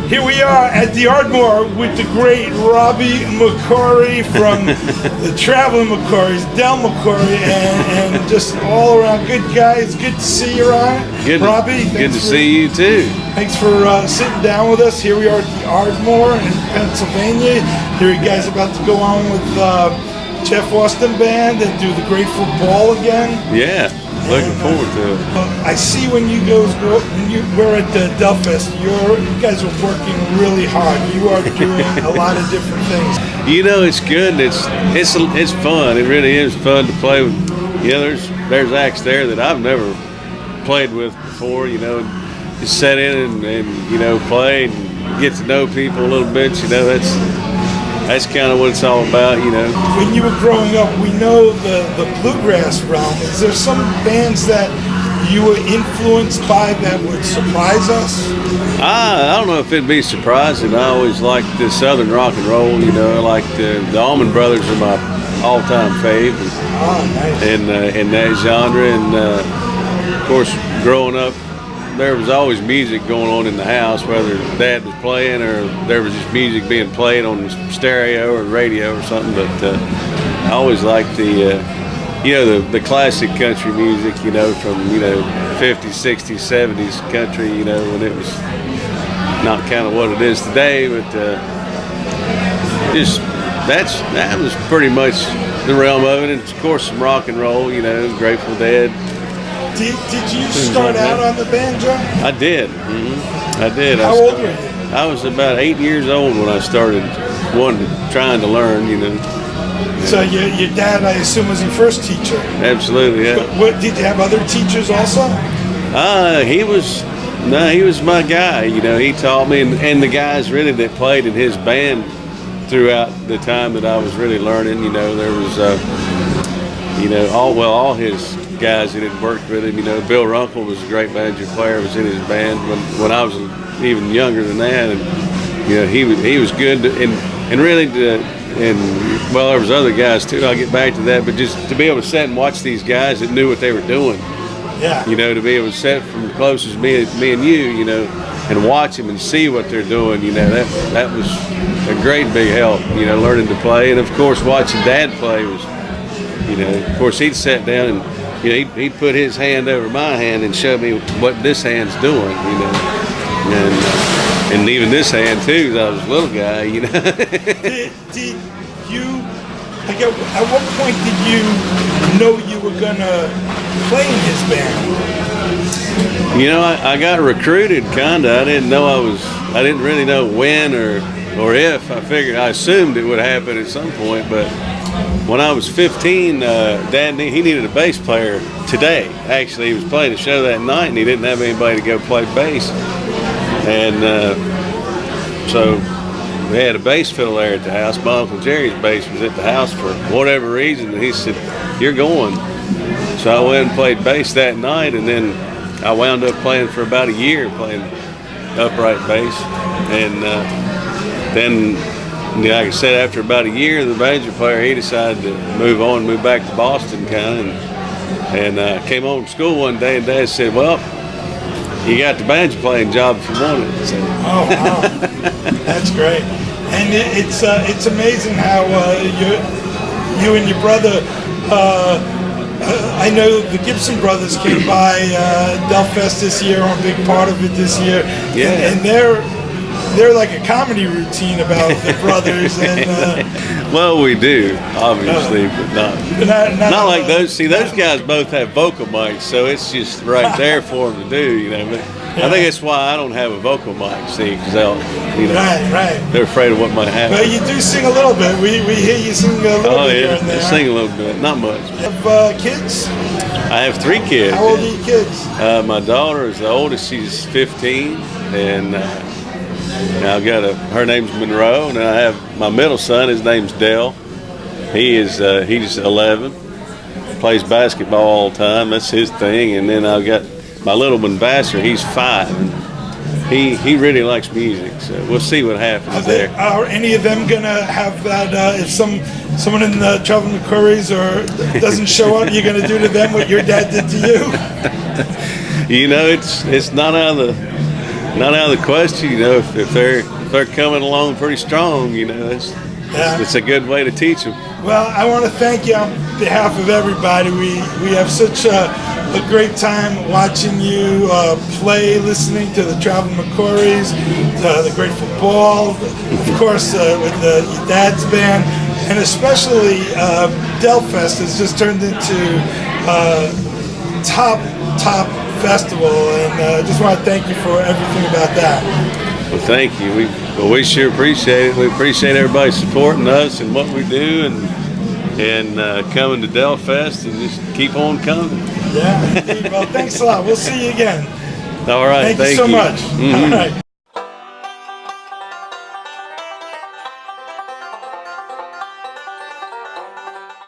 Here we are at the Ardmore with the great Robbie McCoury from the Traveling McCourys, Del McCoury, and just all around good guys. Good to see you, Ryan. Robbie, good to see you too. Thanks for sitting down with us. Here we are at the Ardmore in Pennsylvania. Here you guys about to go on with Jeff Austin Band and do the Grateful Ball again. Yeah. Looking forward to it. I see when you were at the Delfest, you guys are working really hard. You are doing a lot of different things. You know, it's good. It's fun. It really is fun to play with. You know, there's acts there that I've never played with before. You know, just sit in and you know, play and get to know people a little bit. You know, that's kind of what it's all about, you know. When you were growing up, we know the bluegrass realm. Is there some bands that you were influenced by that would surprise us? I don't know if it'd be surprising. I always liked the Southern rock and roll, you know. I like the Allman Brothers are my all-time fave. Oh, nice. In that genre. And, of course, growing up, there was always music going on in the house, whether Dad was playing or there was just music being played on the stereo or radio or something. But I always liked the classic country music, you know, from, you know, 50s, 60s, 70s country, you know, when it was not kind of what it is today. But that was pretty much the realm of it. And, of course, some rock and roll, you know, Grateful Dead. Did you start out on the banjo? I did. Mm-hmm. I did. How old were you? I was about 8 years old when I started trying to learn, you know. So your dad, I assume, was your first teacher? Absolutely, yeah. What, did you have other teachers also? He was my guy, you know. He taught me, and the guys really that played in his band throughout the time that I was really learning, you know. There was, all his guys that had worked with him, you know. Bill Runkle was a great banjo player, was in his band when I was even younger than that, and you know, he was good and really there was other guys too. I'll get back to that, but just to be able to sit and watch these guys that knew what they were doing, yeah, you know, to be able to sit from close as me and you know, and watch them and see what they're doing, you know, that was a great big help, you know, learning to play. And of course watching Dad play was, you know, of course he'd sit down and, you know, he'd put his hand over my hand and show me what this hand's doing, you know, and even this hand too, 'cause I was a little guy, you know. Did you, like, at what point did you know you were gonna play in his band? You know, I got recruited, kinda. I didn't really know when or if. I assumed it would happen at some point, but when I was 15, Dad needed a bass player today. Actually, he was playing a show that night, and he didn't have anybody to go play bass. And so we had a bass fiddle there at the house. My Uncle Jerry's bass was at the house for whatever reason, and he said, "You're going." So I went and played bass that night, and then I wound up playing for about a year, playing upright bass. And then, like I said, after about a year, the banjo player, he decided to move back to Boston kind of, and came home from school one day, and Dad said, "Well, you got the banjo playing job if you want it." So. Oh, wow. That's great. And it's amazing how you and your brother, I know the Gibson brothers came by Delfest this year, or a big part of it this year, yeah. And they're like a comedy routine about the brothers. And well, we do, obviously, but not like those. See, those guys both have vocal mics, so it's just right there for them to do, you know. But I think that's why I don't have a vocal mic, see, because right. They're afraid of what might happen. But you do sing a little bit. We hear you sing a little bit here and there. I sing a little bit, not much. Have kids? I have 3 kids. How old are your kids? My daughter is the oldest. She's 15, and I've got her name's Monroe, and I have my middle son. His name's Dell. He's 11. Plays basketball all the time. That's his thing. And then I've got my little one Vassar. He's 5. And he really likes music. So we'll see what happens there. Are any of them gonna have that? If someone in the Traveling McCourys or doesn't show up, you're gonna do to them what your dad did to you? You know, it's not out of not out of the question. You know, if they're coming along pretty strong, you know, it's a good way to teach them. Well, I want to thank you on behalf of everybody. We have such a great time watching you play, listening to the Traveling McCourys, the Grateful Ball, of course with your dad's band, and especially Delfest has just turned into top festival, and I just want to thank you for everything about that. Well, thank you. We sure appreciate it. We appreciate everybody supporting us and what we do, and coming to Delfest, and just keep on coming. Yeah, indeed. Well, thanks a lot. We'll see you again. All right. Thank you so much. Mm-hmm. All right.